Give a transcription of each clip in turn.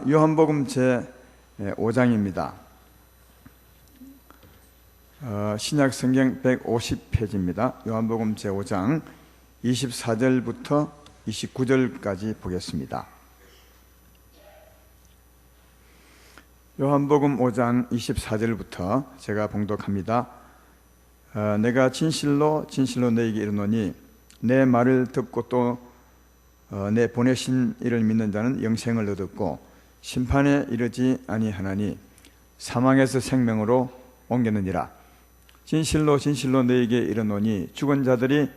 요한복음 제 5장입니다. 신약 성경 150페이지입니다. 요한복음 제 5장 24절부터 29절까지 보겠습니다. 요한복음 5장 24절부터 제가 봉독합니다. 내가 진실로 너희에게 이르노니 내 말을 듣고 또 내 보내신 이를 믿는 자는 영생을 얻었고 심판에 이르지 아니하나니 사망에서 생명으로 옮겼느니라. 진실로 너희에게 이르노니 죽은 자들이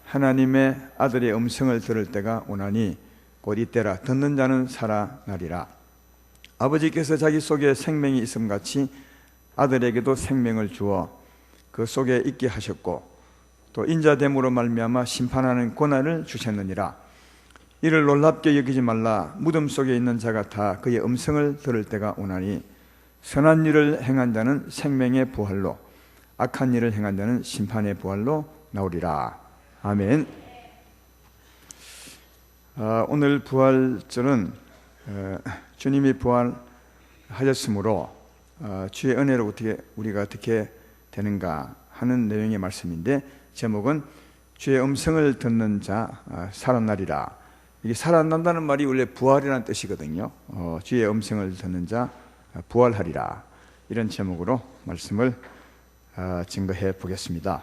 하나님의 아들의 음성을 들을 때가 오나니 곧 이때라. 듣는 자는 살아나리라. 아버지께서 자기 속에 생명이 있음같이 아들에게도 생명을 주어 그 속에 있게 하셨고 또 인자됨으로 말미암아 심판하는 권한을 주셨느니라. 이를 놀랍게 여기지 말라. 무덤 속에 있는 자가 다 그의 음성을 들을 때가 오나니 선한 일을 행한 자는 생명의 부활로 악한 일을 행한 자는 심판의 부활로 나오리라. 아멘. 오늘 부활절은 주님이 부활하셨으므로 주의 은혜로 우리가 어떻게 되는가 하는 내용의 말씀인데, 제목은 주의 음성을 듣는 자 살아나리라. 이게 살아난다는 말이 원래 부활이라는 뜻이거든요. 주의 음성을 듣는 자 부활하리라. 이런 제목으로 말씀을 증거해 보겠습니다.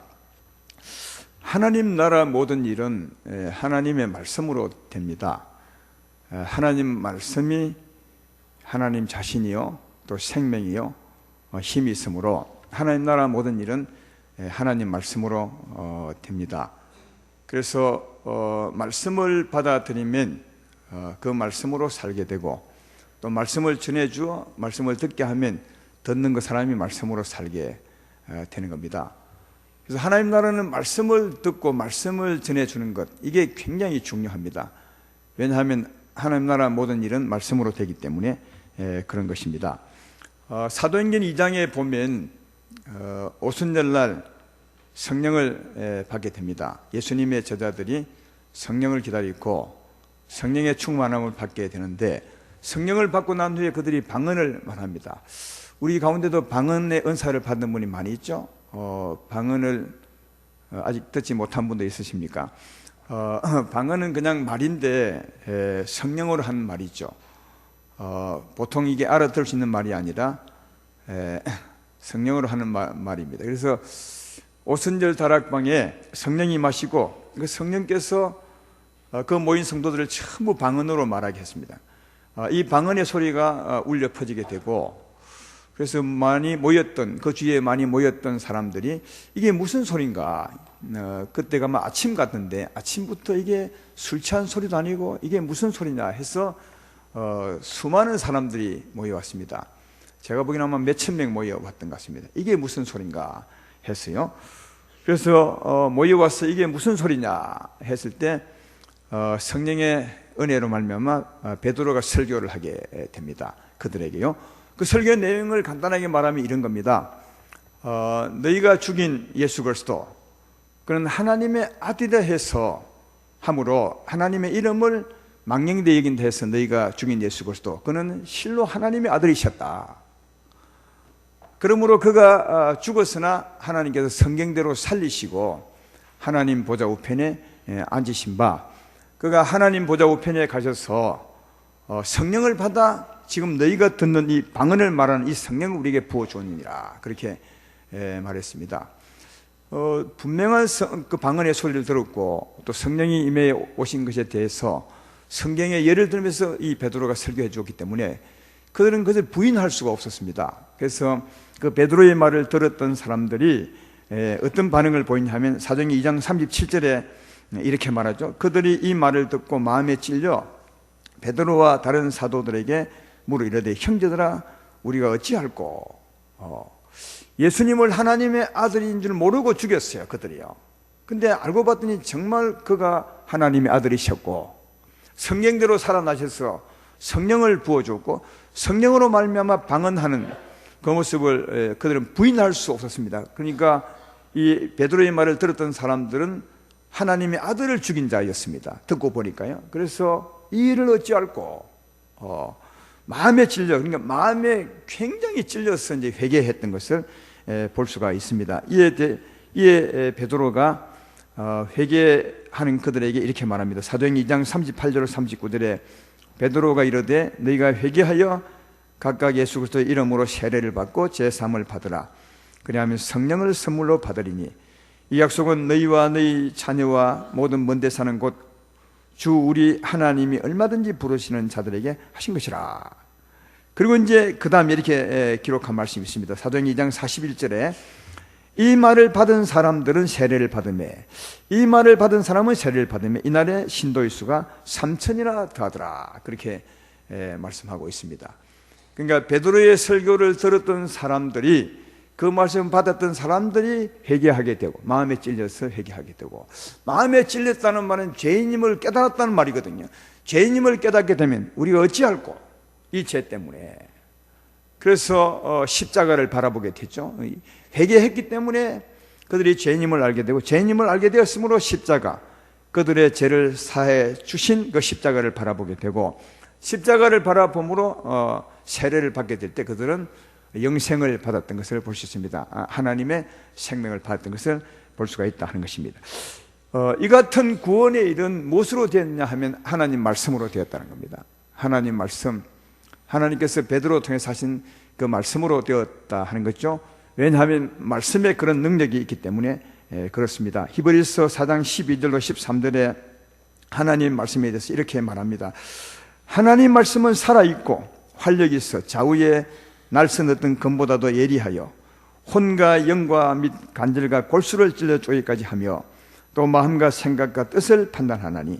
하나님 나라 모든 일은 하나님의 말씀으로 됩니다. 하나님 말씀이 하나님 자신이요 또 생명이요 힘이 있으므로 하나님 나라 모든 일은 하나님 말씀으로 됩니다. 그래서 말씀을 받아들이면 그 말씀으로 살게 되고, 또 말씀을 전해주어 말씀을 듣게 하면 듣는 그 사람이 말씀으로 살게 되는 겁니다. 그래서 하나님 나라는 말씀을 듣고 말씀을 전해주는 것, 이게 굉장히 중요합니다. 왜냐하면 하나님 나라 모든 일은 말씀으로 되기 때문에 그런 것입니다. 사도행전 2장에 보면 오순절날 성령을 받게 됩니다. 예수님의 제자들이 성령을 기다리고 성령의 충만함을 받게 되는데, 성령을 받고 난 후에 그들이 방언을 말합니다. 우리 가운데도 방언의 은사를 받는 분이 많이 있죠. 방언을 아직 듣지 못한 분도 있으십니까? 방언은 그냥 말인데 성령으로 하는 말이죠. 보통 이게 알아들을 수 있는 말이 아니라 성령으로 하는 말입니다. 그래서 오순절 다락방에 성령이 임하시고 그 성령께서 그 모인 성도들을 전부 방언으로 말하게 했습니다. 이 방언의 소리가 울려 퍼지게 되고, 그래서 그 주위에 많이 모였던 사람들이 이게 무슨 소린가, 그때가 막 아침 같은데 아침부터 이게 술 취한 소리도 아니고 이게 무슨 소리냐 해서 수많은 사람들이 모여왔습니다. 제가 보기에는 아마 몇천 명 모여왔던 것 같습니다. 이게 무슨 소린가 했어요. 그래서 모여와서 이게 무슨 소리냐 했을 때 성령의 은혜로 말미암아 베드로가 설교를 하게 됩니다. 그들에게요. 그 설교의 내용을 간단하게 말하면 이런 겁니다. 너희가 죽인 예수 그리스도, 그는 하나님의 아들이라 해서 함으로 하나님의 이름을 망령되이 여긴다 해서 너희가 죽인 예수 그리스도, 그는 실로 하나님의 아들이셨다. 그러므로 그가 죽었으나 하나님께서 성경대로 살리시고 하나님 보좌 우편에 앉으신 바, 그가 하나님 보좌 우편에 가셔서 성령을 받아 지금 너희가 듣는 이 방언을 말하는 이 성령을 우리에게 부어주느니라. 그렇게 말했습니다. 분명한 그 방언의 소리를 들었고 또 성령이 임해 오신 것에 대해서 성경의 예를 들면서 이 베드로가 설교해 주었기 때문에 그들은 그것을 부인할 수가 없었습니다. 그래서 그 베드로의 말을 들었던 사람들이 어떤 반응을 보이냐면 사도행전 2장 37절에 이렇게 말하죠. 그들이 이 말을 듣고 마음에 찔려 베드로와 다른 사도들에게 물어 이르되, 형제들아 우리가 어찌할꼬. 예수님을 하나님의 아들인 줄 모르고 죽였어요, 그들이요. 근데 알고 봤더니 정말 그가 하나님의 아들이셨고 성경대로 살아나셔서 성령을 부어줬고 성령으로 말미암아 방언하는 그 모습을 그들은 부인할 수 없었습니다. 그러니까 이 베드로의 말을 들었던 사람들은 하나님의 아들을 죽인 자였습니다. 듣고 보니까요. 그래서 이 일을 어찌할꼬. 마음에 찔려, 그러니까 마음에 굉장히 찔려서 이제 회개했던 것을 볼 수가 있습니다. 이에 베드로가 회개하는 그들에게 이렇게 말합니다. 사도행전 2장 38절 39절에 베드로가 이르되 너희가 회개하여 각각 예수 그리스도의 이름으로 세례를 받고 제사함을 받으라. 그리하면 성령을 선물로 받으리니 이 약속은 너희와 너희 자녀와 모든 먼데 사는 곳 주 우리 하나님이 얼마든지 부르시는 자들에게 하신 것이라. 그리고 이제 그 다음에 이렇게 기록한 말씀이 있습니다. 사도행전 2장 41절에 이 말을 받은 사람들은 세례를 받으매, 이 말을 받은 사람은 세례를 받으매 이날에 신도의 수가 3,000이나 더하더라. 그렇게 말씀하고 있습니다. 그러니까 베드로의 설교를 들었던 사람들이, 그 말씀 받았던 사람들이 회개하게 되고, 마음에 찔려서 회개하게 되고, 마음에 찔렸다는 말은 죄인임을 깨달았다는 말이거든요. 죄인임을 깨닫게 되면 우리가 어찌할꼬? 이 죄 때문에. 그래서 십자가를 바라보게 됐죠. 회개했기 때문에 그들이 죄인임을 알게 되고, 죄인임을 알게 되었으므로 십자가, 그들의 죄를 사해 주신 그 십자가를 바라보게 되고, 십자가를 바라봄으로 세례를 받게 될 때 그들은 영생을 받았던 것을 볼 수 있습니다. 하나님의 생명을 받았던 것을 볼 수가 있다 하는 것입니다. 이 같은 구원의 일은 무엇으로 되었냐 하면 하나님 말씀으로 되었다는 겁니다. 하나님 말씀, 하나님께서 베드로 통해서 하신 그 말씀으로 되었다 하는 거죠. 왜냐하면 말씀에 그런 능력이 있기 때문에 그렇습니다. 히브리서 4장 12절로 13절에 하나님 말씀에 대해서 이렇게 말합니다. 하나님 말씀은 살아있고 활력이 있어 좌우에 날선 어떤 검보다도 예리하여 혼과 영과 및 간절과 골수를 찔러 쪼개기까지 하며 또 마음과 생각과 뜻을 판단하나니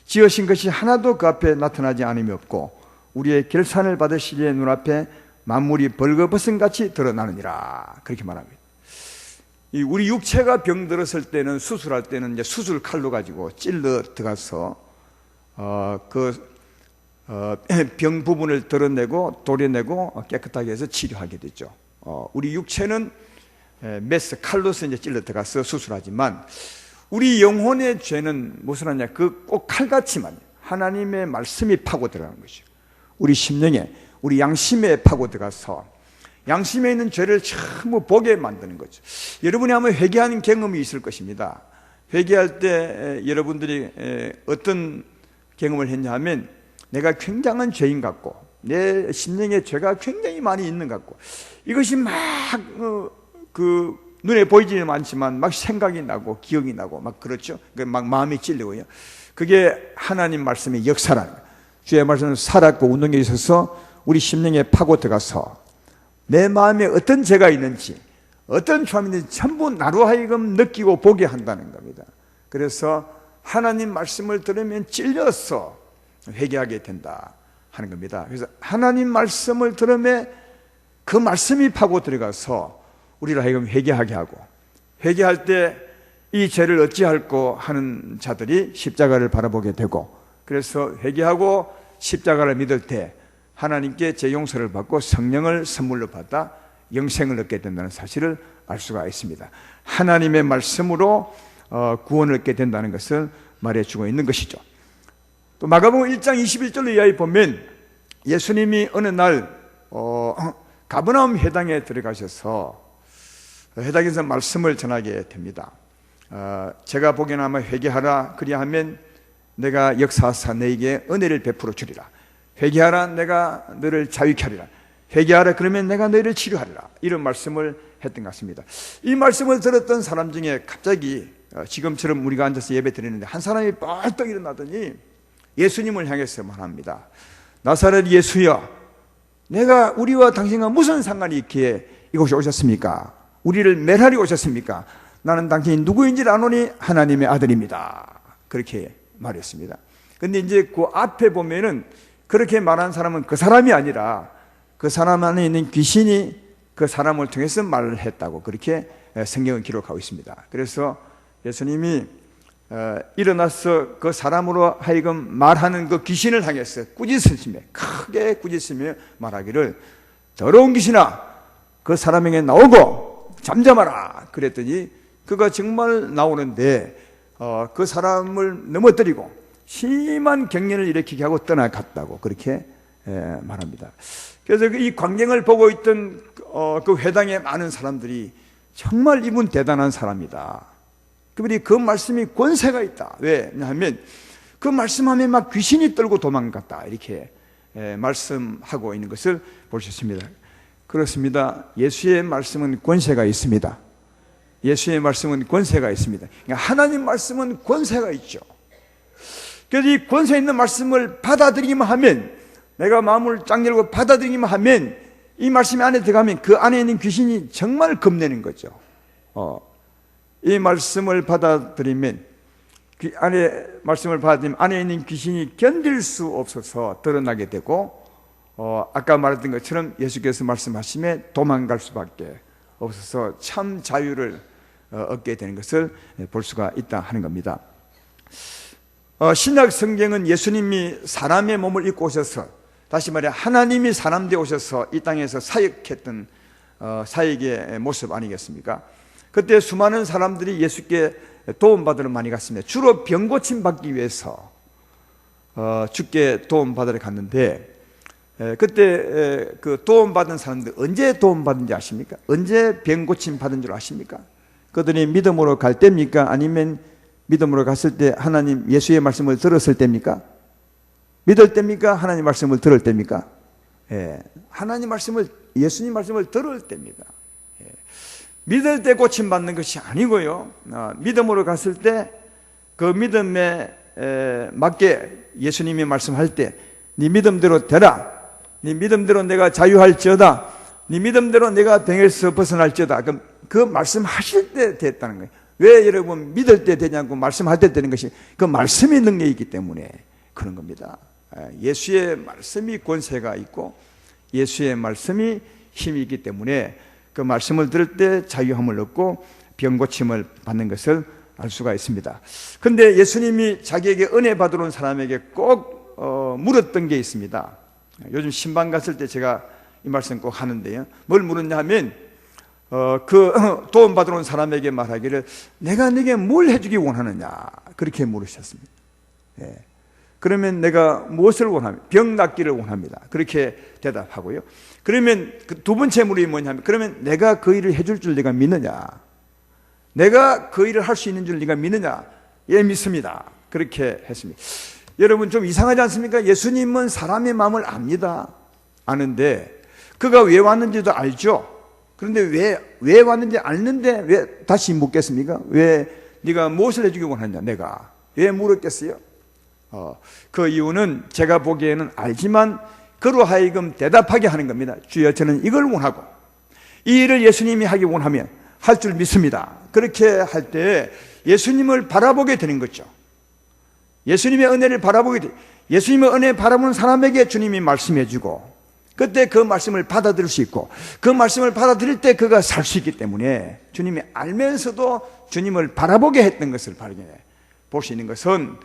지으신 것이 하나도 그 앞에 나타나지 않음이 없고 우리의 결산을 받으시기에 눈앞에 만물이 벌거벗은같이 드러나느니라. 그렇게 말합니다. 우리 육체가 병들었을 때는, 수술할 때는 이제 수술 칼로 가지고 찔러 들어가서 병 부분을 드러내고 도려내고 깨끗하게 해서 치료하게 되죠. 우리 육체는 메스 칼로서 이제 찔러 들어가서 수술하지만 우리 영혼의 죄는 무슨 하냐? 그 꼭 칼같이만 하나님의 말씀이 파고 들어가는 것이죠. 우리 심령에, 우리 양심에 파고 들어가서 양심에 있는 죄를 전부 보게 만드는 거죠. 여러분이 한번 회개하는 경험이 있을 것입니다. 회개할 때 여러분들이 어떤 경험을 했냐 하면 내가 굉장한 죄인 같고 내 심령에 죄가 굉장히 많이 있는 것 같고 이것이 막 눈에 보이지는 않지만 막 생각이 나고 기억이 나고 막 그렇죠. 막 마음이 찔리고요. 그게 하나님 말씀의 역사라는 거예요. 주의 말씀은 살았고 운동에 있어서 우리 심령에 파고 들어가서 내 마음에 어떤 죄가 있는지 어떤 죄가 있는지 전부 나로 하여금 느끼고 보게 한다는 겁니다. 그래서 하나님 말씀을 들으면 찔려서 회개하게 된다 하는 겁니다. 그래서 하나님 말씀을 들으면 그 말씀이 파고 들어가서 우리를 하여금 회개하게 하고, 회개할 때 이 죄를 어찌할꼬 하는 자들이 십자가를 바라보게 되고, 그래서 회개하고 십자가를 믿을 때 하나님께 죄 용서를 받고 성령을 선물로 받아 영생을 얻게 된다는 사실을 알 수가 있습니다. 하나님의 말씀으로 구원을 얻게 된다는 것을 말해주고 있는 것이죠. 또 마가복음 1장 21절로 이하에 보면 예수님이 어느 날 가버나움 회당에 들어가셔서 회당에서 말씀을 전하게 됩니다. 제가 보기에는 아마 회개하라 그리하면 내가 역사하사 너에게 은혜를 베풀어 주리라. 회개하라 내가 너를 자유케 하리라. 회개하라 그러면 내가 너희를 치료하리라. 이런 말씀을 했던 것 같습니다. 이 말씀을 들었던 사람 중에 갑자기 지금처럼 우리가 앉아서 예배 드리는데 한 사람이 벌떡 일어나더니 예수님을 향해서 말합니다. 나사렛 예수여, 내가 우리와 당신과 무슨 상관이 있기에 이곳에 오셨습니까? 우리를 멸하려 오셨습니까? 나는 당신이 누구인지를 아노니 하나님의 아들입니다. 그렇게 말했습니다. 근데 이제 그 앞에 보면은 그렇게 말한 사람은 그 사람이 아니라 그 사람 안에 있는 귀신이 그 사람을 통해서 말을 했다고 그렇게 성경은 기록하고 있습니다. 그래서 예수님이 일어나서 그 사람으로 하여금 말하는 그 귀신을 향해서 꾸짖으시며 크게 꾸짖으며 말하기를 더러운 귀신아 그 사람에게 나오고 잠잠하라 그랬더니 그가 정말 나오는데 그 사람을 넘어뜨리고 심한 경련을 일으키게 하고 떠나갔다고 그렇게 말합니다. 그래서 이 광경을 보고 있던 그 회당의 많은 사람들이 정말 이분 대단한 사람이다. 그분이 그 말씀이 권세가 있다. 왜냐하면 그 말씀하면 막 귀신이 떨고 도망갔다. 이렇게 말씀하고 있는 것을 볼 수 있습니다. 그렇습니다. 예수의 말씀은 권세가 있습니다. 예수의 말씀은 권세가 있습니다. 그러니까 하나님 말씀은 권세가 있죠. 그래서 이 권세 있는 말씀을 받아들이기만 하면, 내가 마음을 쫙 열고 받아들이기만 하면, 이 말씀 안에 들어가면 그 안에 있는 귀신이 정말 겁내는 거죠. 이 말씀을 받아들이면, 안에 있는 귀신이 견딜 수 없어서 드러나게 되고, 아까 말했던 것처럼 예수께서 말씀하심에 도망갈 수밖에 없어서 참 자유를 얻게 되는 것을 볼 수가 있다 하는 겁니다. 신약 성경은 예수님이 사람의 몸을 입고 오셔서, 다시 말해 하나님이 사람 되어 오셔서 이 땅에서 사역했던 사역의 모습 아니겠습니까? 그때 수많은 사람들이 예수께 도움받으러 많이 갔습니다. 주로 병 고침 받기 위해서 주께 도움받으러 갔는데, 그때 그 도움받은 사람들 언제 도움받은지 아십니까? 언제 병 고침 받은 줄 아십니까? 그들이 믿음으로 갈 때입니까? 아니면 믿음으로 갔을 때 하나님 예수의 말씀을 들었을 때입니까? 믿을 때입니까? 하나님 말씀을 들을 때입니까? 하나님 말씀을, 예수님 말씀을 들을 때입니다. 믿을 때 고침받는 것이 아니고요, 믿음으로 갔을 때 그 믿음에 맞게 예수님이 말씀할 때 네 믿음대로 되라, 네 믿음대로 내가 자유할지어다, 네 믿음대로 내가 병에서 벗어날지어다, 그 말씀하실 때 됐다는 거예요. 왜 여러분 믿을 때 되냐고, 말씀할 때 되는 것이 그 말씀의 능력이 있기 때문에 그런 겁니다. 예수의 말씀이 권세가 있고 예수의 말씀이 힘이 있기 때문에 그 말씀을 들을 때 자유함을 얻고 병고침을 받는 것을 알 수가 있습니다. 그런데 예수님이 자기에게 은혜 받으러 온 사람에게 꼭 물었던 게 있습니다. 요즘 신방 갔을 때 제가 이 말씀 꼭 하는데요, 뭘 물었냐 하면 그 도움 받으러 온 사람에게 말하기를 내가 네게 뭘 해주기 원하느냐, 그렇게 물으셨습니다. 그러면 내가 무엇을 원합니까? 병 낫기를 원합니다. 그렇게 대답하고요. 그러면 그 두 번째 물음이 뭐냐면, 그러면 내가 그 일을 해줄 줄 네가 믿느냐? 내가 그 일을 할 수 있는 줄 네가 믿느냐? 예, 믿습니다. 그렇게 했습니다. 여러분 좀 이상하지 않습니까? 예수님은 사람의 마음을 압니다. 아는데 그가 왜 왔는지도 알죠. 그런데 왜 왔는지 아는데 왜 다시 묻겠습니까? 왜 네가 무엇을 해주기 원하냐? 내가 왜 물었겠어요? 그 이유는 제가 보기에는 알지만 그로 하여금 대답하게 하는 겁니다. 주여, 저는 이걸 원하고 이 일을 예수님이 하기 원하면 할 줄 믿습니다. 그렇게 할 때 예수님을 바라보게 되는 거죠. 예수님의 은혜를 바라보게 돼. 예수님의 은혜 바라보는 사람에게 주님이 말씀해 주고, 그때 그 말씀을 받아들일 수 있고, 그 말씀을 받아들일 때 그가 살 수 있기 때문에 주님이 알면서도 주님을 바라보게 했던 것을 발견해 볼 수 있는 것은,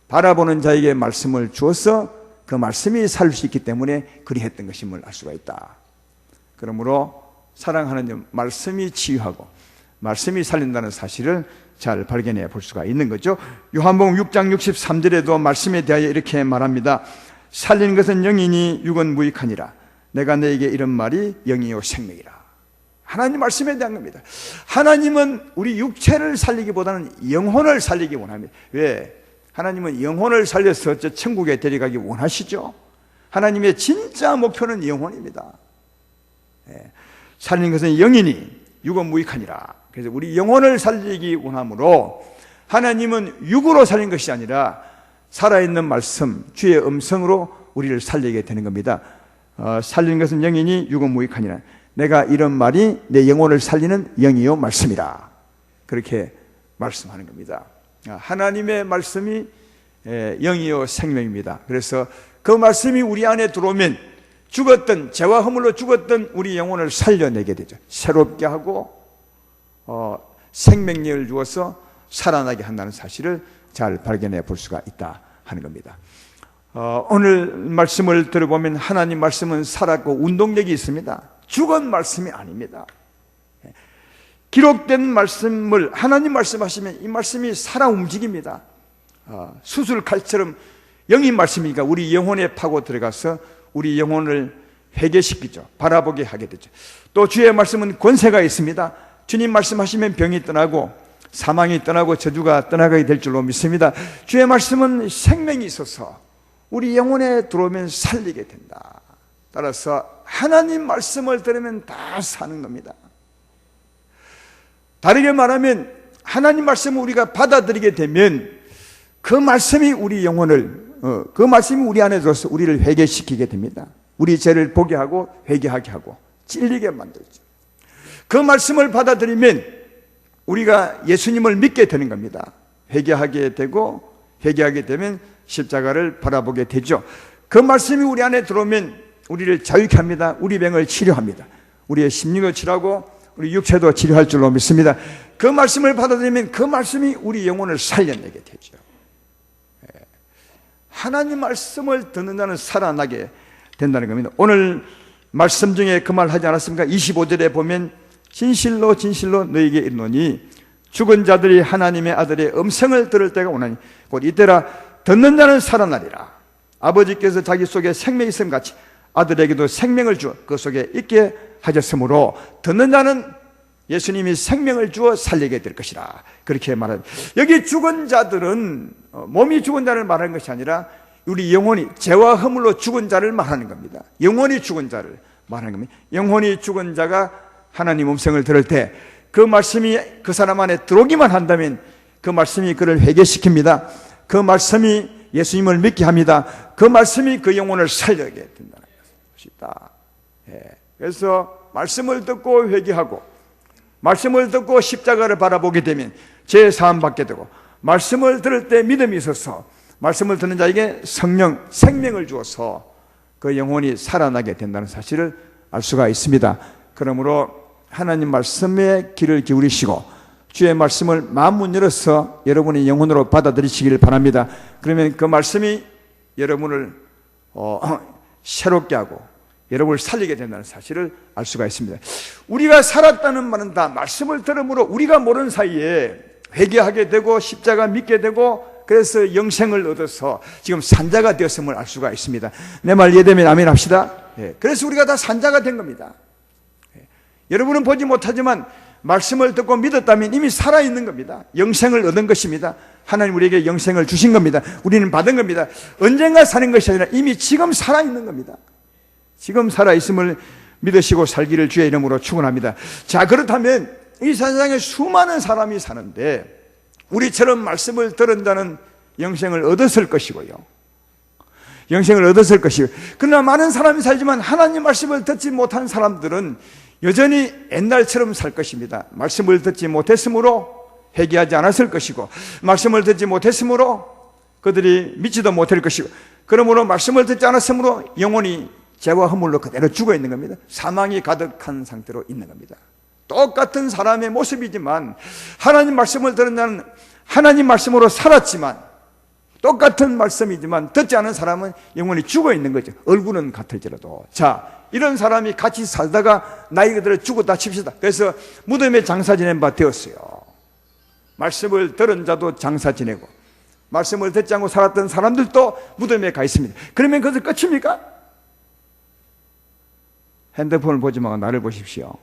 바라보는 자에게 말씀을 주어서 그 말씀이 살 수 있기 때문에 그리했던 것임을 알 수가 있다. 그러므로 사랑하는 말씀이 치유하고 말씀이 살린다는 사실을 잘 발견해 볼 수가 있는 거죠. 요한복음 6장 63절에도 말씀에 대하여 이렇게 말합니다. 살리는 것은 영이니 육은 무익하니라. 내가 너에게 이런 말이 영이요 생명이라. 하나님 말씀에 대한 겁니다. 하나님은 우리 육체를 살리기보다는 영혼을 살리기 원합니다. 왜? 하나님은 영혼을 살려서 저 천국에 데려가기 원하시죠. 하나님의 진짜 목표는 영혼입니다. 살리는 것은 영이니 육은 무익하니라. 그래서 우리 영혼을 살리기 원하므로 하나님은 육으로 살린 것이 아니라 살아있는 말씀, 주의 음성으로 우리를 살리게 되는 겁니다. 살리는 것은 영이니 육은 무익하니라. 내가 이런 말이 내 영혼을 살리는 영이요 말씀이라. 그렇게 말씀하는 겁니다. 하나님의 말씀이 영이요 생명입니다. 그래서 그 말씀이 우리 안에 들어오면 죽었던, 죄와 허물로 죽었던 우리 영혼을 살려내게 되죠. 새롭게 하고 생명력을 주어서 살아나게 한다는 사실을 잘 발견해 볼 수가 있다 하는 겁니다. 오늘 말씀을 들어보면 하나님 말씀은 살았고 운동력이 있습니다. 죽은 말씀이 아닙니다. 기록된 말씀을 하나님 말씀하시면 이 말씀이 살아 움직입니다. 수술 칼처럼 영이 말씀이니까 우리 영혼에 파고 들어가서 우리 영혼을 회개시키죠. 바라보게 하게 되죠. 또 주의 말씀은 권세가 있습니다. 주님 말씀하시면 병이 떠나고 사망이 떠나고 저주가 떠나가게 될 줄로 믿습니다. 주의 말씀은 생명이 있어서 우리 영혼에 들어오면 살리게 된다. 따라서 하나님 말씀을 들으면 다 사는 겁니다. 다르게 말하면 하나님 말씀을 우리가 받아들이게 되면 그 말씀이 우리 영혼을 그 말씀이 우리 안에 들어서 우리를 회개시키게 됩니다. 우리 죄를 보게 하고 회개하게 하고 찔리게 만들죠. 그 말씀을 받아들이면 우리가 예수님을 믿게 되는 겁니다. 회개하게 되고 회개하게 되면 십자가를 바라보게 되죠. 그 말씀이 우리 안에 들어오면 우리를 자유케 합니다. 우리 병을 치료합니다. 우리의 심령도 치료하고 우리 육체도 치료할 줄로 믿습니다. 그 말씀을 받아들이면 그 말씀이 우리 영혼을 살려내게 되죠. 하나님 말씀을 듣는 자는 살아나게 된다는 겁니다. 오늘 말씀 중에 그 말 하지 않았습니까? 25절에 보면 진실로 진실로 너희에게 이르노니 죽은 자들이 하나님의 아들의 음성을 들을 때가 오나니 곧 이때라 듣는 자는 살아나리라. 아버지께서 자기 속에 생명이 있음 같이 아들에게도 생명을 주어 그 속에 있게 하셨으므로 듣는 자는 예수님이 생명을 주어 살리게 될 것이라. 그렇게 말합니다. 여기 죽은 자들은 몸이 죽은 자를 말하는 것이 아니라 우리 영혼이 죄와 허물로 죽은 자를 말하는 겁니다. 영혼이 죽은 자를 말하는 겁니다. 영혼이 죽은 자가 하나님 음성을 들을 때 그 말씀이 그 사람 안에 들어오기만 한다면 그 말씀이 그를 회개시킵니다. 그 말씀이 예수님을 믿게 합니다. 그 말씀이 그 영혼을 살려게 된다는 것이다. 그래서 말씀을 듣고 회개하고 말씀을 듣고 십자가를 바라보게 되면 죄 사함 받게 되고 말씀을 들을 때 믿음이 있어서 말씀을 듣는 자에게 성령, 생명을 주어서 그 영혼이 살아나게 된다는 사실을 알 수가 있습니다. 그러므로 하나님 말씀에 귀를 기울이시고 주의 말씀을 마음문 열어서 여러분의 영혼으로 받아들이시길 바랍니다. 그러면 그 말씀이 여러분을 새롭게 하고 여러분을 살리게 된다는 사실을 알 수가 있습니다. 우리가 살았다는 말은 다 말씀을 들음으로 우리가 모르는 사이에 회개하게 되고 십자가 믿게 되고 그래서 영생을 얻어서 지금 산자가 되었음을 알 수가 있습니다. 내 말 이해되면 아멘 합시다. 그래서 우리가 다 산자가 된 겁니다. 여러분은 보지 못하지만 말씀을 듣고 믿었다면 이미 살아있는 겁니다. 영생을 얻은 것입니다. 하나님 우리에게 영생을 주신 겁니다. 우리는 받은 겁니다. 언젠가 사는 것이 아니라 이미 지금 살아있는 겁니다. 지금 살아있음을 믿으시고 살기를 주의 이름으로 축원합니다. 자, 그렇다면 이 세상에 수많은 사람이 사는데 우리처럼 말씀을 들은 자는 영생을 얻었을 것이고요. 영생을 얻었을 것이고 그러나 많은 사람이 살지만 하나님 말씀을 듣지 못한 사람들은 여전히 옛날처럼 살 것입니다. 말씀을 듣지 못했으므로 회개하지 않았을 것이고 말씀을 듣지 못했으므로 그들이 믿지도 못할 것이고 그러므로 말씀을 듣지 않았으므로 영혼이 죄와 허물로 그대로 죽어 있는 겁니다. 사망이 가득한 상태로 있는 겁니다. 똑같은 사람의 모습이지만 하나님 말씀을 들은 자는 하나님 말씀으로 살았지만 똑같은 말씀이지만 듣지 않은 사람은 영혼이 죽어 있는 거죠. 얼굴은 같을지라도. 자, 이런 사람이 같이 살다가 나이 그대로 죽었다 칩시다. 그래서 무덤에 장사 지낸 바 되었어요. 말씀을 들은 자도 장사 지내고 말씀을 듣지 않고 살았던 사람들도 무덤에 가 있습니다. 그러면 그것은 끝입니까? 핸드폰을 보지 말고 나를 보십시오.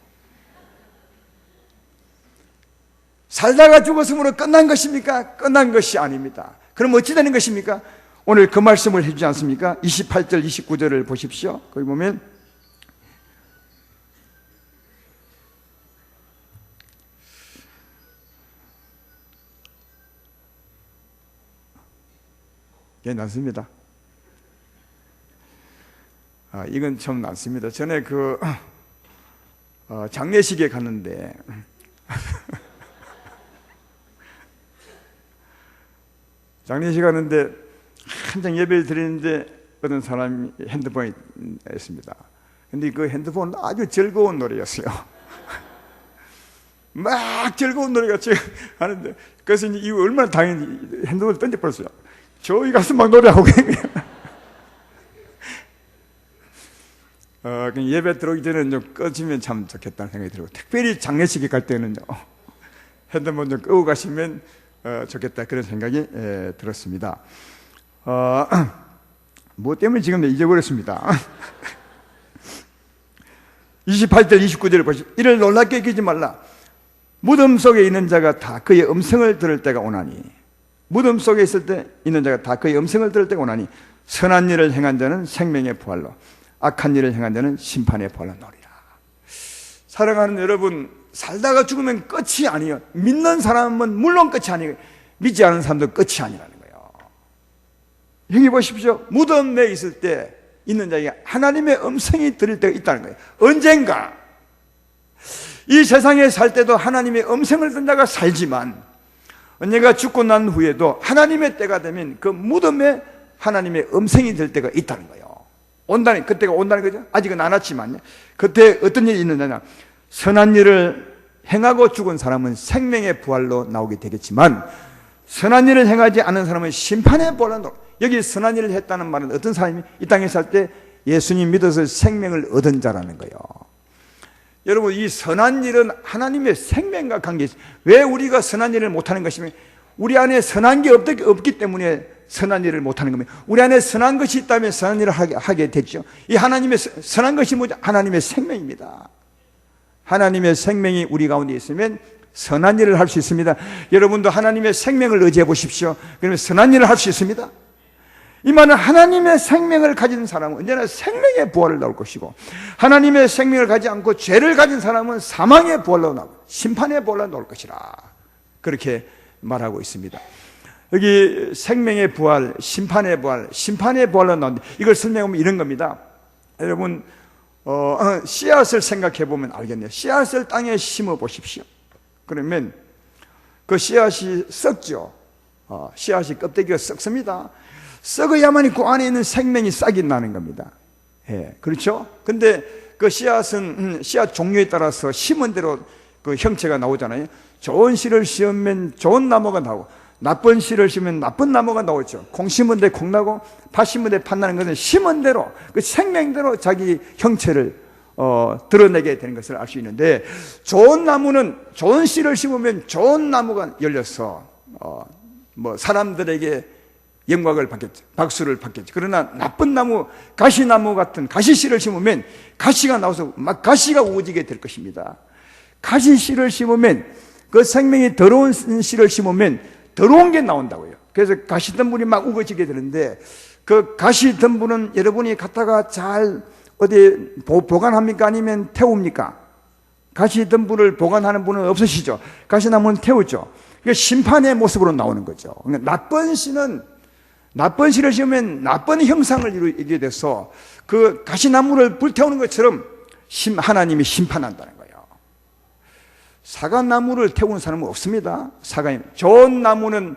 살다가 죽었으므로 끝난 것입니까? 끝난 것이 아닙니다. 그럼 어찌 되는 것입니까? 오늘 그 말씀을 해주지 않습니까? 28절, 29절을 보십시오. 거기 보면 괜찮습니다. 이건 좀 낫습니다. 전에 장례식에 갔는데 장례식 가는데 한창 예배를 드리는데 어떤 사람이 핸드폰이 있습니다. 근데 그 핸드폰은 아주 즐거운 노래였어요. 막 즐거운 노래가 지금 하는데 그래서 이제 이거 얼마나 당연히 핸드폰을 던져버렸어요. 저희 가서 막 노래하고 예배 들어오기 전에 좀 꺼지면 참 좋겠다는 생각이 들고 특별히 장례식에 갈 때는요 핸드폰 좀 끄고 가시면 좋겠다 그런 생각이 들었습니다. 뭐 때문에 지금 잊어버렸습니다. 28절 29절을 보시죠. 이를 놀랍게 여기지 말라. 무덤 속에 있는 자가 다 그의 음성을 들을 때가 오나니, 무덤 속에 있을 때 있는 자가 다 그의 음성을 들을 때가 오나니, 선한 일을 행한 자는 생명의 부활로, 악한 일을 행한 자는 심판의 부활로 나오리라. 사랑하는 여러분, 살다가 죽으면 끝이 아니에요. 믿는 사람은 물론 끝이 아니에요. 믿지 않은 사람도 끝이 아니라는 거예요. 여기 보십시오. 무덤에 있을 때 있는 자에게 하나님의 음성이 들릴 때가 있다는 거예요. 언젠가 이 세상에 살 때도 하나님의 음성을 듣는 자가 살지만, 언젠가 죽고 난 후에도 하나님의 때가 되면 그 무덤에 하나님의 음성이 들 때가 있다는 거예요. 그때가 온다는 거죠. 아직은 안 왔지만요. 그때 어떤 일이 있느냐, 선한 일을 행하고 죽은 사람은 생명의 부활로 나오게 되겠지만, 선한 일을 행하지 않은 사람은 심판의 부활로 나오게. 여기 선한 일을 했다는 말은 어떤 사람이 이 땅에 살 때 예수님 믿어서 생명을 얻은 자라는 거예요. 여러분, 이 선한 일은 하나님의 생명과 관계 있어요. 왜 우리가 선한 일을 못하는 것이면, 우리 안에 선한 게 없기 때문에 선한 일을 못하는 겁니다. 우리 안에 선한 것이 있다면 선한 일을 하게 됐죠. 이 하나님의 선한 것이 뭐죠? 하나님의 생명입니다. 하나님의 생명이 우리 가운데 있으면 선한 일을 할 수 있습니다. 여러분도 하나님의 생명을 의지해 보십시오. 그러면 선한 일을 할 수 있습니다. 이 말은 하나님의 생명을 가진 사람은 언제나 생명의 부활을 나올 것이고, 하나님의 생명을 가지 않고 죄를 가진 사람은 사망의 부활로 나오고 심판의 부활로 나올 것이라, 그렇게 말하고 있습니다. 여기 생명의 부활, 심판의 부활로 나오는데, 이걸 설명하면 이런 겁니다. 여러분, 씨앗을 생각해 보면 알겠네요. 씨앗을 땅에 심어 보십시오. 그러면 그 씨앗이 썩죠. 씨앗이 껍데기가 썩습니다. 썩어야만이 그 안에 있는 생명이 싹이 나는 겁니다. 예, 그렇죠? 근데 그 씨앗은 씨앗 종류에 따라서 심은 대로 그 형체가 나오잖아요. 좋은 씨를 심으면 좋은 나무가 나오고, 나쁜 씨를 심으면 나쁜 나무가 나오죠. 콩 심은 데 콩 나고, 팥 심은 데 팥 나는 것은 심은 대로, 그 생명대로 자기 형체를 드러내게 되는 것을 알 수 있는데, 좋은 나무는 좋은 씨를 심으면 좋은 나무가 열려서 사람들에게 영광을 받겠죠. 박수를 받겠죠. 그러나 나쁜 나무, 가시나무 같은 가시씨를 심으면 가시가 나와서 막 가시가 우거지게 될 것입니다. 가시씨를 심으면, 그 생명이 더러운 씨를 심으면 더러운 게 나온다고요. 그래서 가시덤불이 막 우거지게 되는데, 그 가시덤불은 여러분이 갖다가 잘 어디 보관합니까? 아니면 태웁니까? 가시덤불을 보관하는 분은 없으시죠? 가시나무는 태우죠. 그게 심판의 모습으로 나오는 거죠. 그러니까 나쁜 씨를 심으면 나쁜 형상을 이루게 돼서 그 가시나무를 불태우는 것처럼 하나님이 심판한다는 거예요. 사과나무를 태우는 사람은 없습니다. 좋은 나무는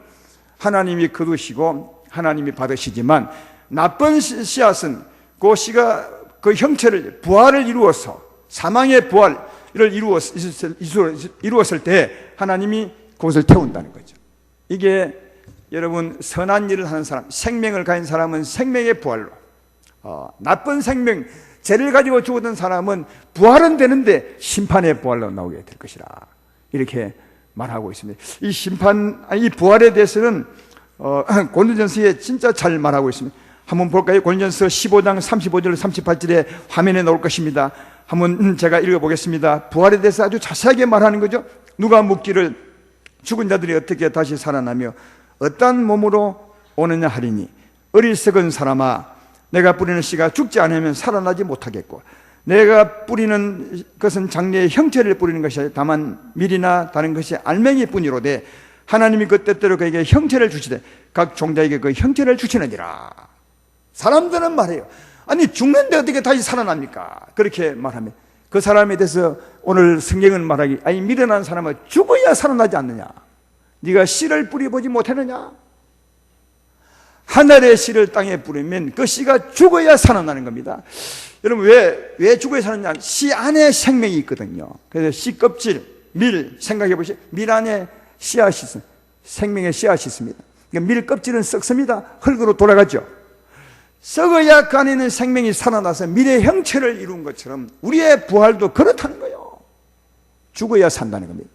하나님이 거두시고 하나님이 받으시지만, 나쁜 씨앗은 그 씨가 그 형체를, 부활을 이루어서, 사망의 부활을 이루었을 때 하나님이 그것을 태운다는 거죠. 이게 여러분, 선한 일을 하는 사람, 생명을 가진 사람은 생명의 부활로, 나쁜 생명, 죄를 가지고 죽었던 사람은 부활은 되는데 심판의 부활로 나오게 될 것이라, 이렇게 말하고 있습니다. 이 부활에 대해서는 고린도전서에 진짜 잘 말하고 있습니다. 한번 볼까요? 고린도전서 15장 35절 38절에 화면에 나올 것입니다. 한번 제가 읽어보겠습니다. 부활에 대해서 아주 자세하게 말하는 거죠. 누가 묻기를 죽은 자들이 어떻게 다시 살아나며 어떠한 몸으로 오느냐 하리니, 어리석은 사람아, 내가 뿌리는 씨가 죽지 않으면 살아나지 못하겠고, 내가 뿌리는 것은 장래의 형체를 뿌리는 것이 아니라 다만 밀이나 다른 것이 알맹이 뿐이로되, 하나님이 그 때때로 그에게 형체를 주시되 각 종자에게 그 형체를 주시느니라. 사람들은 말해요. 아니, 죽는데 어떻게 다시 살아납니까? 그렇게 말하면 그 사람에 대해서 오늘 성경은 말하기, 아니, 미련한 사람은 죽어야 살아나지 않느냐? 네가 씨를 뿌려보지 못했느냐? 하늘의 씨를 땅에 뿌리면 그 씨가 죽어야 살아나는 겁니다. 여러분, 왜 죽어야 사느냐? 씨 안에 생명이 있거든요. 그래서 씨 껍질, 밀, 생각해 보시죠. 밀 안에 씨앗이 있습니다. 생명의 씨앗이 있습니다. 그러니까 밀 껍질은 썩습니다. 흙으로 돌아가죠. 썩어야 그 안에 있는 생명이 살아나서 밀의 형체를 이룬 것처럼 우리의 부활도 그렇다는 거예요. 죽어야 산다는 겁니다.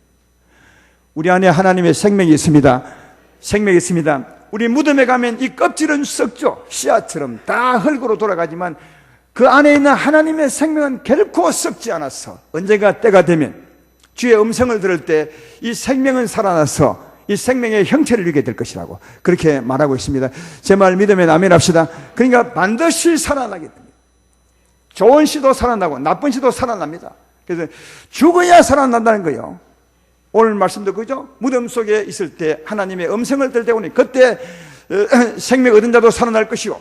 우리 안에 하나님의 생명이 있습니다. 생명이 있습니다. 우리 무덤에 가면 이 껍질은 썩죠. 씨앗처럼 다 흙으로 돌아가지만 그 안에 있는 하나님의 생명은 결코 썩지 않았어. 언젠가 때가 되면 주의 음성을 들을 때 이 생명은 살아나서 이 생명의 형체를 이루게 될 것이라고 그렇게 말하고 있습니다. 제 말 믿으면 아멘 합시다. 그러니까 반드시 살아나게 됩니다. 좋은 시도 살아나고 나쁜 시도 살아납니다. 그래서 죽어야 살아난다는 거예요. 오늘 말씀도 그죠? 무덤 속에 있을 때 하나님의 음성을 들을 때 오니 그때 생명 얻은 자도 살아날 것이요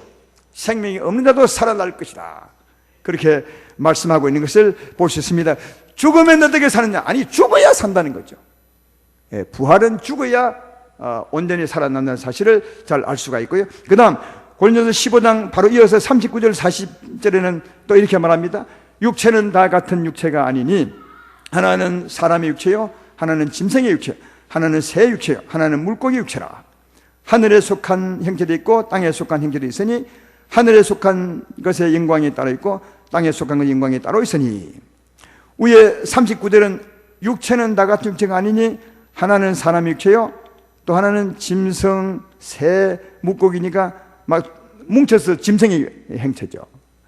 생명이 없는 자도 살아날 것이다. 그렇게 말씀하고 있는 것을 볼 수 있습니다. 죽으면 어떻게 사느냐? 아니 죽어야 산다는 거죠. 부활은 죽어야 온전히 살아난다는 사실을 잘 알 수가 있고요. 그 다음 고린도서 15장 바로 이어서 39절 40절에는 또 이렇게 말합니다. 육체는 다 같은 육체가 아니니 하나는 사람의 육체요 하나는 짐승의 육체, 하나는 새의 육체요 하나는 물고기 육체라. 하늘에 속한 형체도 있고 땅에 속한 형체도 있으니 하늘에 속한 것의 영광이 따로 있고 땅에 속한 것의 영광이 따로 있으니. 위에 39절은 육체는 다 같은 육체가 아니니 하나는 사람의 육체요 또 하나는 짐승, 새, 물고기니까 막 뭉쳐서 짐승의 행체죠.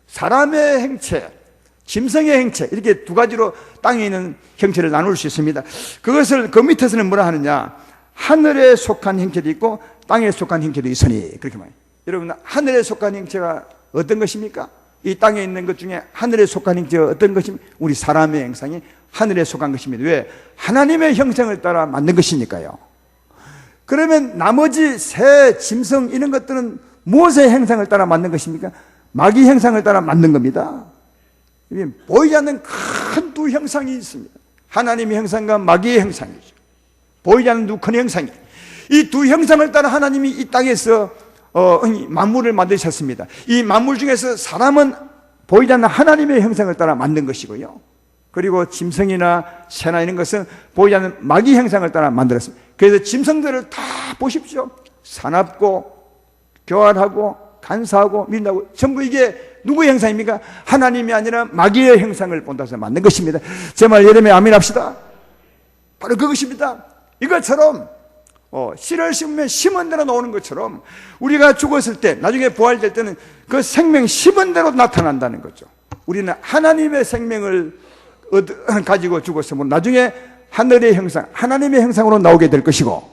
사람의 행체, 짐승의 행체 이렇게 두 가지로 땅에 있는 형체를 나눌 수 있습니다. 그것을 그 밑에서는 뭐라 하느냐? 하늘에 속한 형체도 있고 땅에 속한 형체도 있으니 그렇게 말해요. 여러분 하늘에 속한 형체가 어떤 것입니까? 이 땅에 있는 것 중에 하늘에 속한 형체가 어떤 것입니까? 우리 사람의 형상이 하늘에 속한 것입니다. 왜? 하나님의 형상을 따라 만든 것이니까요. 그러면 나머지 새, 짐승 이런 것들은 무엇의 형상을 따라 만든 것입니까? 마귀 형상을 따라 만든 겁니다. 보이지 않는 큰 두 형상이 있습니다. 하나님의 형상과 마귀의 형상이죠. 보이지 않는 두 큰 형상이. 이 두 형상을 따라 하나님이 이 땅에서 만물을 만드셨습니다. 이 만물 중에서 사람은 보이지 않는 하나님의 형상을 따라 만든 것이고요. 그리고 짐승이나 새나 이런 것은 보이지 않는 마귀 형상을 따라 만들었습니다. 그래서 짐승들을 다 보십시오. 사납고 교활하고 간사하고 민다고 전부 이게 누구의 형상입니까? 하나님이 아니라 마귀의 형상을 본다서 만든 것입니다. 제 말 예레미야 아멘 합시다. 바로 그것입니다. 이것처럼 씨를 심으면 심은 대로 나오는 것처럼 우리가 죽었을 때 나중에 부활될 때는 그 생명 심은 대로 나타난다는 거죠. 우리는 하나님의 생명을 가지고 죽었으면 나중에 하늘의 형상, 하나님의 형상으로 나오게 될 것이고,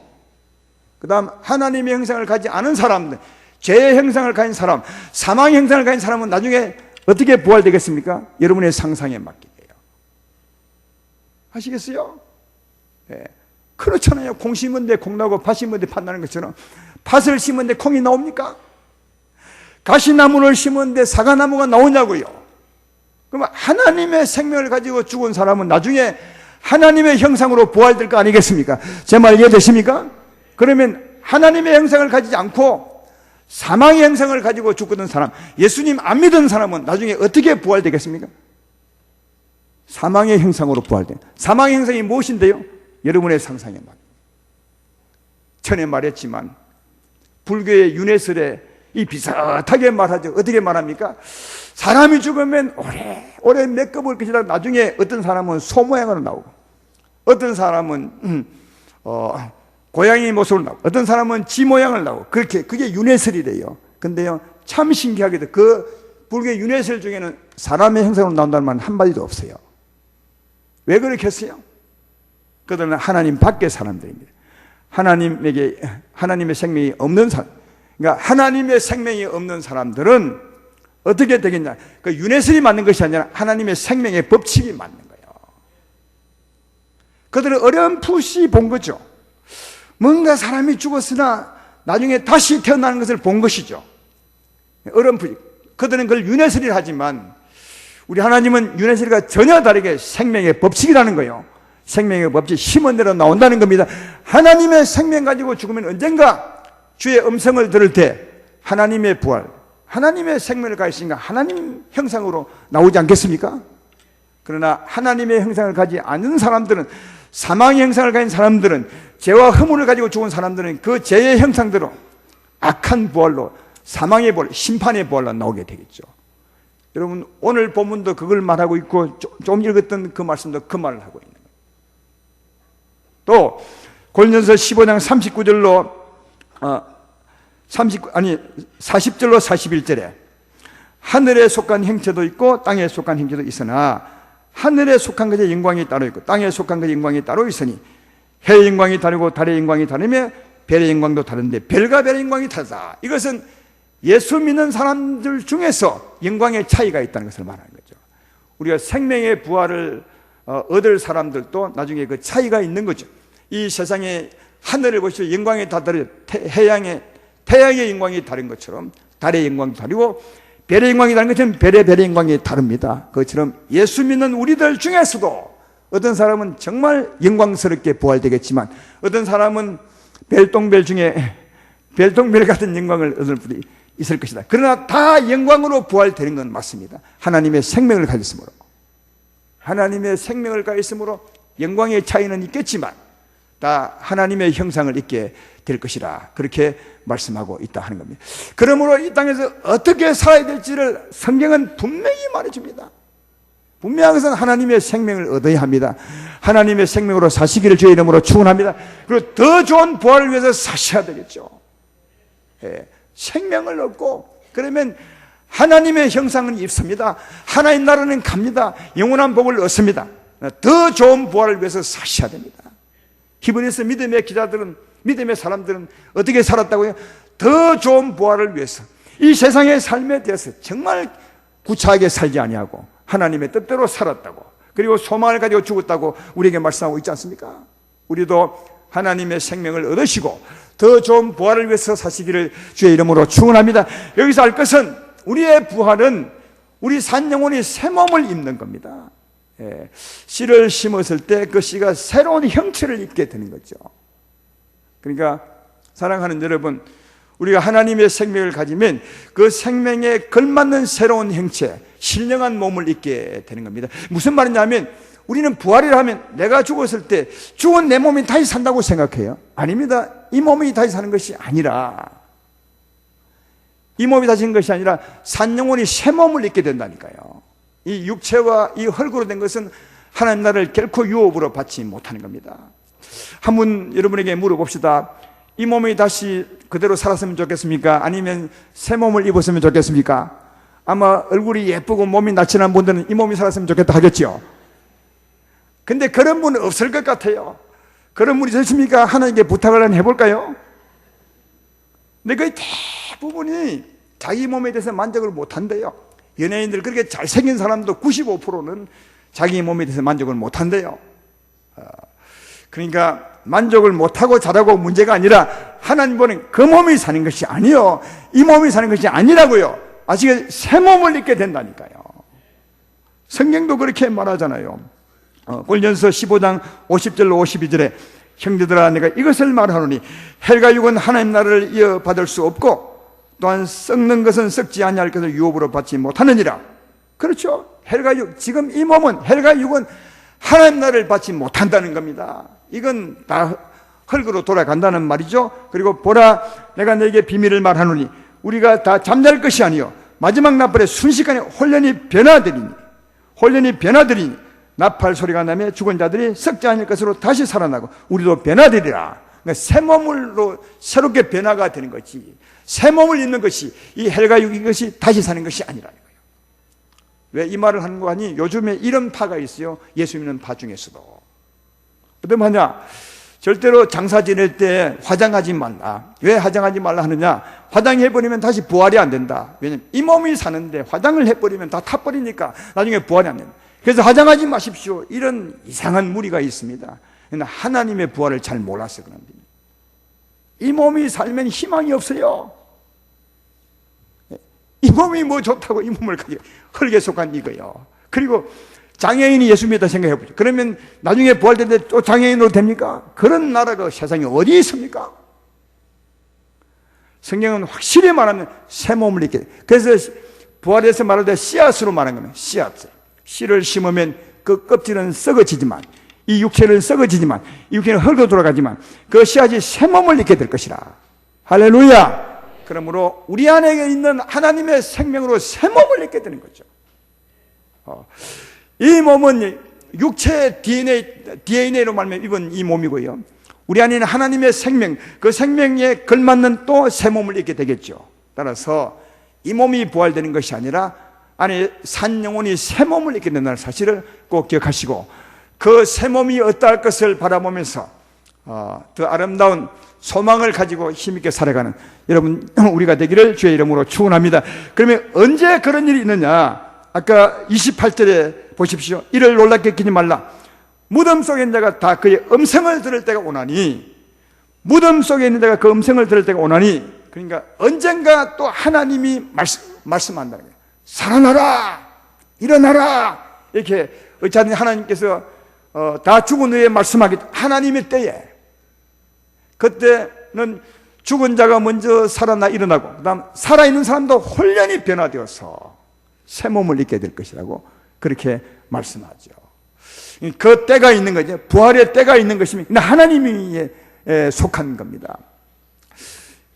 그 다음 하나님의 형상을 가지지 않은 사람들, 죄의 형상을 가진 사람, 사망의 형상을 가진 사람은 나중에 어떻게 부활되겠습니까? 여러분의 상상에 맡기게요. 아시겠어요? 네. 그렇잖아요. 콩 심은데 콩 나오고 팥 심은데 팥 나는 것처럼 팥을 심은데 콩이 나옵니까? 가시나무를 심은데 사과나무가 나오냐고요. 그럼 하나님의 생명을 가지고 죽은 사람은 나중에 하나님의 형상으로 부활될 거 아니겠습니까? 제 말 이해되십니까? 그러면 하나님의 형상을 가지지 않고 사망의 형상을 가지고 죽거든 사람, 예수님 안 믿은 사람은 나중에 어떻게 부활되겠습니까? 사망의 형상으로 부활돼. 사망의 형상이 무엇인데요? 여러분의 상상에 맞. 전에 말했지만 불교의 윤회설에 이 비슷하게 말하죠. 어떻게 말합니까? 사람이 죽으면 오래 메꿔볼 것이다. 나중에 어떤 사람은 소 모양으로 나오고, 어떤 사람은 고양이 모습으로 나오고, 어떤 사람은 쥐 모양을 나오고, 그게 윤회설이래요. 근데요, 참 신기하게도 그 불교의 윤회설 중에는 사람의 형상으로 나온다는 말은 한마디도 없어요. 왜 그렇게 했어요? 그들은 하나님 밖의 사람들입니다. 하나님의 생명이 없는 사람. 그러니까 하나님의 생명이 없는 사람들은 어떻게 되겠냐? 그 윤회설이 맞는 것이 아니라 하나님의 생명의 법칙이 맞는 거예요. 그들은 어렴풋이 본 거죠. 뭔가 사람이 죽었으나 나중에 다시 태어나는 것을 본 것이죠. 어렴풋이. 그들은 그걸 윤회설이라 하지만 우리 하나님은 윤회설과 전혀 다르게 생명의 법칙이라는 거예요. 생명의 법칙, 심은 대로 나온다는 겁니다. 하나님의 생명 가지고 죽으면 언젠가 주의 음성을 들을 때 하나님의 부활, 하나님의 생명을 가지시니까 하나님 형상으로 나오지 않겠습니까? 그러나 하나님의 형상을 가지지 않은 사람들은, 사망의 형상을 가진 사람들은, 죄와 허물을 가지고 죽은 사람들은 그 죄의 형상대로 악한 부활로, 사망의 부활, 심판의 부활로 나오게 되겠죠. 여러분 오늘 본문도 그걸 말하고 있고 좀 읽었던 그 말씀도 그 말을 하고 있는 거예요. 또 고린도서 15장 39절로 40절로 41절에 하늘에 속한 행체도 있고 땅에 속한 행체도 있으나 하늘에 속한 것의 영광이 따로 있고 땅에 속한 것의 영광이 따로 있으니 해의 영광이 다르고 달의 영광이 다르며 별의 영광도 다른데 별과 별의 영광이 다르다. 이것은 예수 믿는 사람들 중에서 영광의 차이가 있다는 것을 말하는 거죠. 우리가 생명의 부활을 얻을 사람들도 나중에 그 차이가 있는 거죠. 이 세상의 하늘을 보시죠. 영광이 다 다르죠. 태양의 영광이 다른 것처럼 달의 영광도 다르고 별의 영광이 다른 것처럼 별의 영광이 다릅니다. 그것처럼 예수 믿는 우리들 중에서도 어떤 사람은 정말 영광스럽게 부활되겠지만 어떤 사람은 별똥별 중에 별똥별 같은 영광을 얻을 분이 있을 것이다. 그러나 다 영광으로 부활되는 건 맞습니다. 하나님의 생명을 가졌으므로. 하나님의 생명을 가졌으므로 영광의 차이는 있겠지만 다 하나님의 형상을 입게 될 것이라 그렇게 말씀하고 있다 하는 겁니다. 그러므로 이 땅에서 어떻게 살아야 될지를 성경은 분명히 말해줍니다. 분명한 것은 하나님의 생명을 얻어야 합니다. 하나님의 생명으로 사시기를 주의 이름으로 축원합니다. 그리고 더 좋은 부활을 위해서 사셔야 되겠죠. 생명을 얻고 그러면 하나님의 형상은 입습니다. 하나님 나라는 갑니다. 영원한 복을 얻습니다. 더 좋은 부활을 위해서 사셔야 됩니다. 히브리서 믿음의 기자들은, 믿음의 사람들은 어떻게 살았다고요? 더 좋은 부활을 위해서 이 세상의 삶에 대해서 정말 구차하게 살지 아니하고 하나님의 뜻대로 살았다고, 그리고 소망을 가지고 죽었다고 우리에게 말씀하고 있지 않습니까? 우리도 하나님의 생명을 얻으시고 더 좋은 부활을 위해서 사시기를 주의 이름으로 축원합니다. 여기서 알 것은 우리의 부활은 우리 산 영혼이 새 몸을 입는 겁니다. 씨를 심었을 때 그 씨가 새로운 형체를 입게 되는 거죠. 그러니까 사랑하는 여러분, 우리가 하나님의 생명을 가지면 그 생명에 걸맞는 새로운 형체, 신령한 몸을 입게 되는 겁니다. 무슨 말이냐면 우리는 부활이라 하면 내가 죽었을 때 죽은 내 몸이 다시 산다고 생각해요. 아닙니다. 이 몸이 다시 사는 것이 아니라, 이 몸이 다시 사는 것이 아니라 산 영혼이 새 몸을 입게 된다니까요. 이 육체와 이 흙으로 된 것은 하나님 나라를 결코 유업으로 받지 못하는 겁니다. 한번 여러분에게 물어봅시다. 이 몸이 다시 그대로 살았으면 좋겠습니까? 아니면 새 몸을 입었으면 좋겠습니까? 아마 얼굴이 예쁘고 몸이 날씬한 분들은 이 몸이 살았으면 좋겠다 하겠죠. 근데 그런 분은 없을 것 같아요. 그런 분이 있으십니까? 하나님께 부탁을 한번 해볼까요? 근데 거의 대부분이 자기 몸에 대해서 만족을 못한대요. 연예인들 그렇게 잘생긴 사람도 95%는 자기 몸에 대해서 만족을 못한대요. 그러니까 만족을 못하고 자라고 문제가 아니라 하나님 보는 그 몸이 사는 것이 아니요, 이 몸이 사는 것이 아니라고요. 아시겠어요? 새 몸을 입게 된다니까요. 성경도 그렇게 말하잖아요. 골로새서 15장 50절로 52절에 형제들아 내가 이것을 말하노니 헬과 육은 하나님 나라를 이어받을 수 없고 또한 썩는 것은 썩지 아니할 것을 유업으로 받지 못하느니라. 그렇죠. 헬과 육, 지금 이 몸은, 헬과 육은 하나님 나라를 받지 못한다는 겁니다. 이건 다 흙으로 돌아간다는 말이죠. 그리고 보라 내가 너에게 비밀을 말하노니 우리가 다 잠잘 것이 아니요 마지막 나팔에 순식간에 홀연히 변화되리니 나팔 소리가 나며 죽은 자들이 썩지 않을 것으로 다시 살아나고 우리도 변화되리라. 그러니까 새 몸으로 새롭게 변화가 되는 거지, 새 몸을 입는 것이 이 헬과 육 이것이 다시 사는 것이 아니라는 거예요. 왜 이 말을 하는 거 아니? 요즘에 이런 파가 있어요. 예수 믿는 파 중에서도. 어떤 파냐? 절대로 장사 지낼 때 화장하지 말라. 왜 화장하지 말라 하느냐? 화장해버리면 다시 부활이 안 된다. 왜냐면 이 몸이 사는데 화장을 해버리면 다 타버리니까 나중에 부활이 안 된다. 그래서 화장하지 마십시오. 이런 이상한 무리가 있습니다. 그러나 하나님의 부활을 잘 몰라서 그럽니다. 이 몸이 살면 희망이 없어요. 이 몸이 뭐 좋다고 이 몸을 가지고 흙에 속한 이거요. 그리고 장애인이 예수 믿다 생각해 보죠. 그러면 나중에 부활될 때 또 장애인으로 됩니까? 그런 나라가 세상에 어디 있습니까? 성경은 확실히 말하면 새 몸을 입게. 그래서 부활에서 말할 때 씨앗으로 말한 겁니다. 씨앗. 씨를 심으면 그 껍질은 썩어지지만, 이 육체는 썩어지지만, 이 육체는 흙으로 돌아가지만 그 씨앗이 새 몸을 입게 될 것이라. 할렐루야. 그러므로 우리 안에 있는 하나님의 생명으로 새 몸을 입게 되는 거죠. 이 몸은 육체의 DNA로 말하면 입은 이 몸이고요. 우리 안에 있는 하나님의 생명, 그 생명에 걸맞는 또 새 몸을 입게 되겠죠. 따라서 이 몸이 부활되는 것이 아니라 안에 산 영혼이 새 몸을 입게 된다는 사실을 꼭 기억하시고, 그 새 몸이 어떠할 것을 바라보면서 더 아름다운 소망을 가지고 힘있게 살아가는 여러분 우리가 되기를 주의 이름으로 축원합니다. 그러면 언제 그런 일이 있느냐? 아까 28절에 보십시오. 이를 놀랍게 여기지 말라. 무덤 속에 있는 자가 다 그의 음성을 들을 때가 오나니, 무덤 속에 있는 자가 그 음성을 들을 때가 오나니, 그러니까 언젠가 또 하나님이 말씀한다는 거예요. 살아나라, 일어나라, 이렇게 어찌하든 하나님께서 다 죽은 후에 말씀하기, 하나님의 때에, 그때는 죽은 자가 먼저 살아나 일어나고, 그 다음 살아있는 사람도 홀연히 변화되어서 새 몸을 입게 될 것이라고 그렇게 말씀하죠. 그 때가 있는 거죠. 부활의 때가 있는 것입니다. 하나님이 속한 겁니다.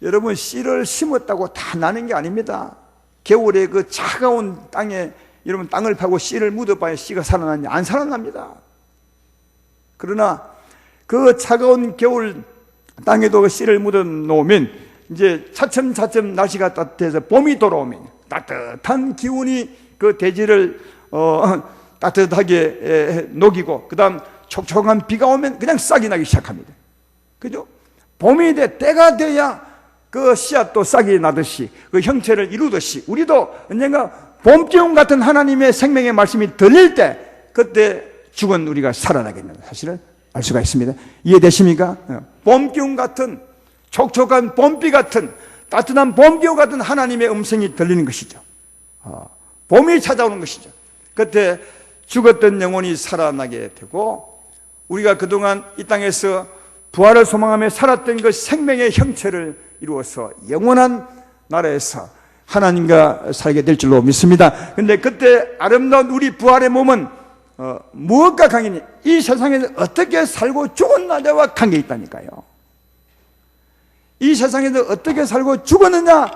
여러분, 씨를 심었다고 다 나는 게 아닙니다. 겨울에 그 차가운 땅에 여러분 땅을 파고 씨를 묻어봐야 씨가 살아나냐? 안 살아납니다. 그러나 그 차가운 겨울 땅에도 그 씨를 묻어 놓으면 이제 차츰차츰 날씨가 따뜻해서 봄이 돌아오면 따뜻한 기운이 그 대지를 따뜻하게 녹이고, 그 다음 촉촉한 비가 오면 그냥 싹이 나기 시작합니다. 그죠? 봄이 때가 돼야 그 씨앗도 싹이 나듯이 그 형체를 이루듯이 우리도 언젠가 봄 기운 같은 하나님의 생명의 말씀이 들릴 때, 그때 죽은 우리가 살아나겠다는 사실을 알 수가 있습니다. 이해되십니까? 봄 기운 같은, 촉촉한 봄비 같은, 따뜻한 봄 기운 같은 하나님의 음성이 들리는 것이죠. 봄이 찾아오는 것이죠. 그때 죽었던 영혼이 살아나게 되고, 우리가 그동안 이 땅에서 부활을 소망하며 살았던 그 생명의 형체를 이루어서 영원한 나라에서 하나님과 살게 될 줄로 믿습니다. 그런데 그때 아름다운 우리 부활의 몸은 무엇과 관계니? 이 세상에서 어떻게 살고 죽은 나라와 관계 있다니까요. 이 세상에서 어떻게 살고 죽었느냐,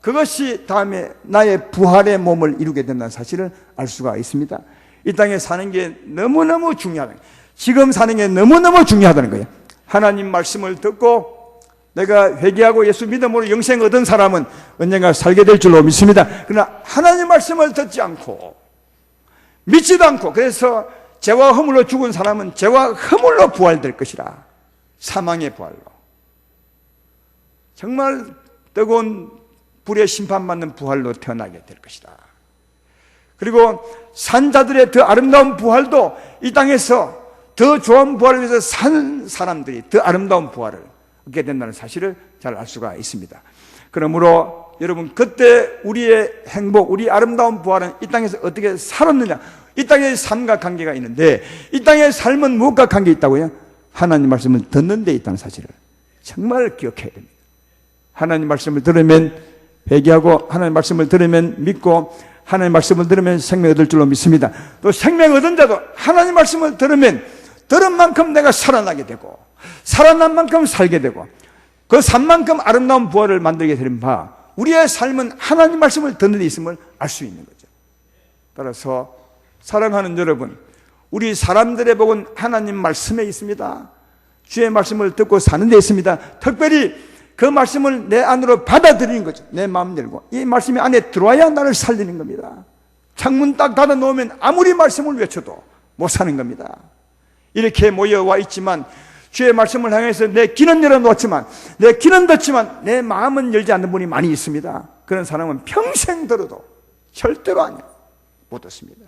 그것이 다음에 나의 부활의 몸을 이루게 된다는 사실을 알 수가 있습니다. 이 땅에 사는 게 너무너무 중요하다. 지금 사는 게 너무너무 중요하다는 거예요. 하나님 말씀을 듣고 내가 회개하고 예수 믿음으로 영생 얻은 사람은 언젠가 살게 될 줄로 믿습니다. 그러나 하나님 말씀을 듣지 않고 믿지도 않고, 그래서 죄와 허물로 죽은 사람은 죄와 허물로 부활될 것이라, 사망의 부활로, 정말 뜨거운 불의 심판받는 부활로 태어나게 될 것이다. 그리고 산자들의 더 아름다운 부활도 이 땅에서 더 좋은 부활을 위해서 산 사람들이 더 아름다운 부활을 얻게 된다는 사실을 잘 알 수가 있습니다. 그러므로 여러분, 그때 우리의 행복, 우리 아름다운 부활은 이 땅에서 어떻게 살았느냐, 이 땅의 삶과 관계가 있는데, 이 땅의 삶은 무엇과 관계 있다고요? 하나님 말씀을 듣는 데 있다는 사실을 정말 기억해야 됩니다. 하나님 말씀을 들으면 회개하고, 하나님 말씀을 들으면 믿고, 하나님 말씀을 들으면 생명 얻을 줄로 믿습니다. 또 생명 얻은 자도 하나님 말씀을 들으면 들은 만큼 내가 살아나게 되고, 살아난 만큼 살게 되고, 그 삶만큼 아름다운 부활을 만들게 되는 바, 우리의 삶은 하나님 말씀을 듣는 데 있음을 알 수 있는 거죠. 따라서 사랑하는 여러분, 우리 사람들의 복은 하나님 말씀에 있습니다. 주의 말씀을 듣고 사는 데 있습니다. 특별히 그 말씀을 내 안으로 받아들이는 거죠. 내 마음 열고 이 말씀이 안에 들어와야 나를 살리는 겁니다. 창문 딱 닫아 놓으면 아무리 말씀을 외쳐도 못 사는 겁니다. 이렇게 모여와 있지만 주의 말씀을 향해서 내 귀는 열어놓았지만, 내 귀는 닫지만 내 마음은 열지 않는 분이 많이 있습니다. 그런 사람은 평생 들어도 절대로 못 듣습니다.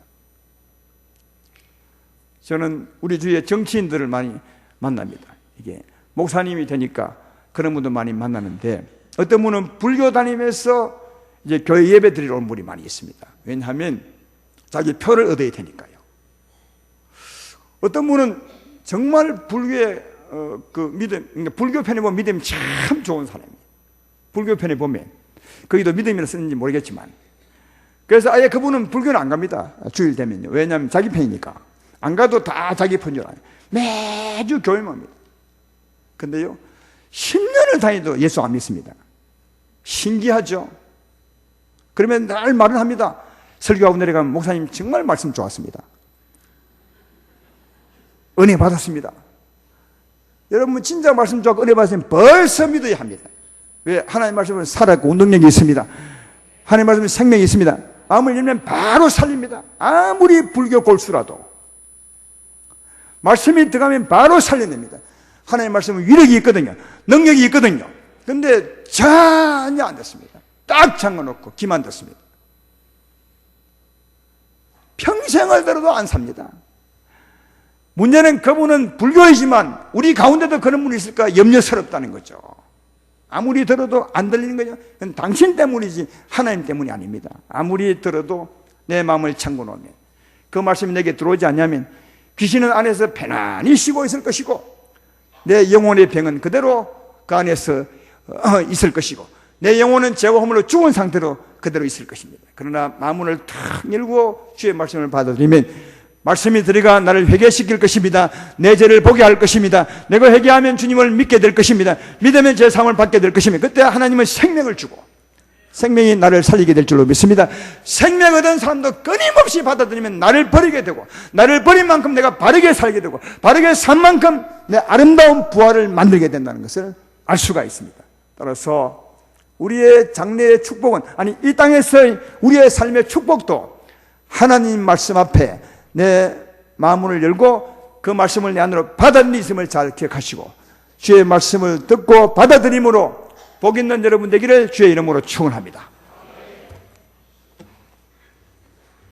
저는 우리 주위에 정치인들을 많이 만납니다. 이게 목사님이 되니까 그런 분도 많이 만나는데, 어떤 분은 불교 다니면서 이제 교회 예배 드리러 온 분이 많이 있습니다. 왜냐하면 자기 표를 얻어야 되니까요. 어떤 분은 정말 불교의 그 믿음, 그러니까 불교 편에 보면 믿음이 참 좋은 사람이에요. 불교 편에 보면 거기도 믿음이라 쓰는지 모르겠지만, 그래서 아예 그분은 불교는 안 갑니다. 주일 되면요. 왜냐하면 자기 편이니까. 안 가도 다 자기 편 줄 알아요. 매주 교회만 옵니다. 근데요, 10년을 다니도 예수 안 믿습니다. 신기하죠? 그러면 날 말을 합니다. 설교하고 내려가면 목사님 정말 말씀 좋았습니다. 은혜 받았습니다. 여러분 진짜 말씀 좋아하고 은혜 받으면 벌써 믿어야 합니다. 왜? 하나님 말씀은 살아있고 운동력이 있습니다. 하나님 말씀은 생명이 있습니다. 마음을 열면 바로 살립니다. 아무리 불교 골수라도 말씀이 들어가면 바로 살려냅니다. 하나님 말씀은 위력이 있거든요. 능력이 있거든요. 그런데 전혀 안 됐습니다. 딱 잠궈놓고 기만 뒀습니다. 평생을 들어도 안 삽니다. 문제는 그분은 불교이지만 우리 가운데도 그런 분이 있을까 염려스럽다는 거죠. 아무리 들어도 안 들리는 거죠. 그건 당신 때문이지 하나님 때문이 아닙니다. 아무리 들어도 내 마음을 잠궈 놓으면 그 말씀이 내게 들어오지 않냐면 귀신은 안에서 편안히 쉬고 있을 것이고 내 영혼의 병은 그대로 그 안에서 있을 것이고 내 영혼은 죄와 허물로 죽은 상태로 그대로 있을 것입니다. 그러나 마음문을 탁 열고 주의 말씀을 받아들이면 말씀이 들어가 나를 회개시킬 것입니다. 내 죄를 보게 할 것입니다. 내가 회개하면 주님을 믿게 될 것입니다. 믿으면 제 상을 받게 될 것입니다. 그때 하나님은 생명을 주고 생명이 나를 살리게 될 줄로 믿습니다. 생명 얻은 사람도 끊임없이 받아들이면 나를 버리게 되고 나를 버린 만큼 내가 바르게 살게 되고 바르게 산 만큼 내 아름다운 부활을 만들게 된다는 것을 알 수가 있습니다. 따라서 우리의 장래의 축복은 아니 이 땅에서의 우리의 삶의 축복도 하나님 말씀 앞에 내 마음문을 열고 그 말씀을 내 안으로 받아들이심을 잘 기억하시고 주의 말씀을 듣고 받아들임으로 복 있는 여러분 되기를 주의 이름으로 축원합니다.